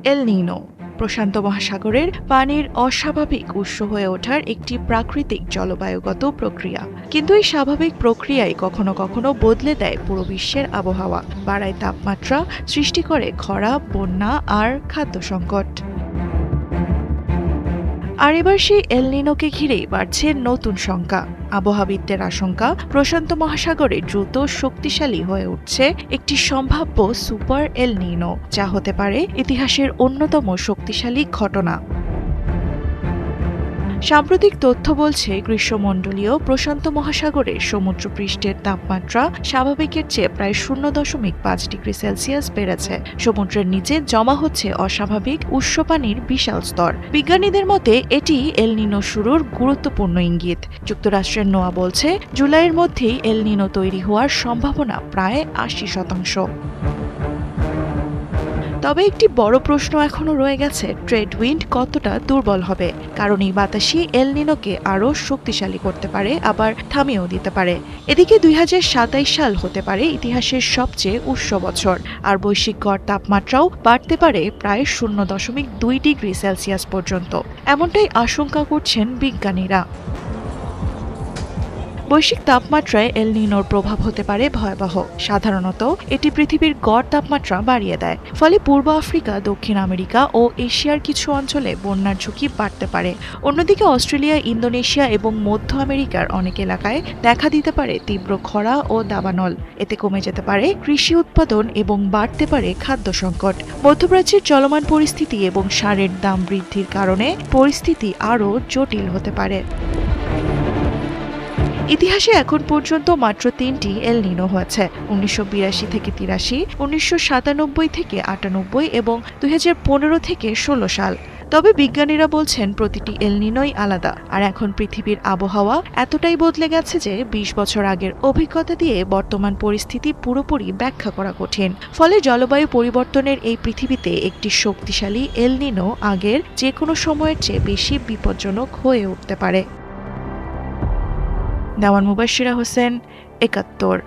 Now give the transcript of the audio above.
এল নিনো প্রশান্ত মহাসাগরের পানির অস্বাভাবিক উৎস হয়ে ওঠার একটি প্রাকৃতিক জলবায়ুগত প্রক্রিয়া। কিন্তু এই স্বাভাবিক প্রক্রিয়ায় কখনো কখনো বদলে দেয় পুরো বিশ্বের আবহাওয়া, বাড়ায় তাপমাত্রা, সৃষ্টি করে খরা, বন্যা আর খাদ্য সংকট। আর এবার সেই এল নিনোকে ঘিরেই বাড়ছে নতুন শঙ্কা। আবহাওয়াবিদদের আশঙ্কা, প্রশান্ত মহাসাগরে দ্রুত শক্তিশালী হয়ে উঠছে একটি সম্ভাব্য সুপার এল নিনো, যা হতে পারে ইতিহাসের অন্যতম শক্তিশালী ঘটনা। সাম্প্রতিক তথ্য বলছে গ্রীষ্মমণ্ডলীয় প্রশান্ত মহাসাগরের সমুদ্রপৃষ্ঠের তাপমাত্রা স্বাভাবিকের চেয়ে প্রায় 0.5 ডিগ্রি সেলসিয়াস বেড়েছে। সমুদ্রের নিচে জমা হচ্ছে অস্বাভাবিক উষ্ণ পানির বিশাল স্তর। বিজ্ঞানীদের মতে এটি এল নিনো শুরুর গুরুত্বপূর্ণ ইঙ্গিত। যুক্তরাষ্ট্রের নোয়া বলছে জুলাইয়ের মধ্যেই এল নিনো তৈরি হওয়ার সম্ভাবনা প্রায় 80%। তবে একটি বড় প্রশ্ন এখনো রয়ে গেছে, ট্রেড উইন্ড কতটা দুর্বল হবে। কারণ এই বাতাসই এল নিনোকে আরও শক্তিশালী করতে পারে, আবার থামিয়েও দিতে পারে। এদিকে 2027 সাল হতে পারে ইতিহাসের সবচেয়ে উষ্ণ বছর, আর বৈশ্বিক গড় তাপমাত্রাও বাড়তে পারে প্রায় 0.2 ডিগ্রি সেলসিয়াস পর্যন্ত। এমনটাই আশঙ্কা করছেন বিজ্ঞানীরা। বৈশ্বিক তাপমাত্রায় এল নিনোর প্রভাব হতে পারে ভয়াবহ। সাধারণত এটি পৃথিবীর গড় তাপমাত্রা বাড়িয়ে দেয়, ফলে পূর্ব আফ্রিকা, দক্ষিণ আমেরিকা ও এশিয়ার কিছু অঞ্চলে বন্যার ঝুঁকি বাড়তে পারে। অন্যদিকে অস্ট্রেলিয়া, ইন্দোনেশিয়া এবং মধ্য আমেরিকার অনেক এলাকায় দেখা দিতে পারে তীব্র খরা ও দাবানল। এতে কমে যেতে পারে কৃষি উৎপাদন এবং বাড়তে পারে খাদ্য সংকট। মধ্যপ্রাচ্যের চলমান পরিস্থিতি এবং সারের দাম বৃদ্ধির কারণে পরিস্থিতি আরও জটিল হতে পারে। ইতিহাসে এখন পর্যন্ত মাত্র 3টি এল নিনো হয়েছে: 1982 থেকে 83, 1997 থেকে 98 এবং 2015 থেকে 16 সাল। তবে বিজ্ঞানীরা বলছেন প্রতিটি এল নিনোই আলাদা, আর এখন পৃথিবীর আবহাওয়া এতটাই বদলে গেছে যে 20 বছর আগের অভিজ্ঞতা দিয়ে বর্তমান পরিস্থিতি পুরোপুরি ব্যাখ্যা করা কঠিন। ফলে জলবায়ু পরিবর্তনের এই পৃথিবীতে একটি শক্তিশালী এল নিনো আগের যে কোনো সময়ের চেয়ে বেশি বিপজ্জনক হয়ে উঠতে পারে। দেওয়ান মুবাশশিরা হোসেন, 71।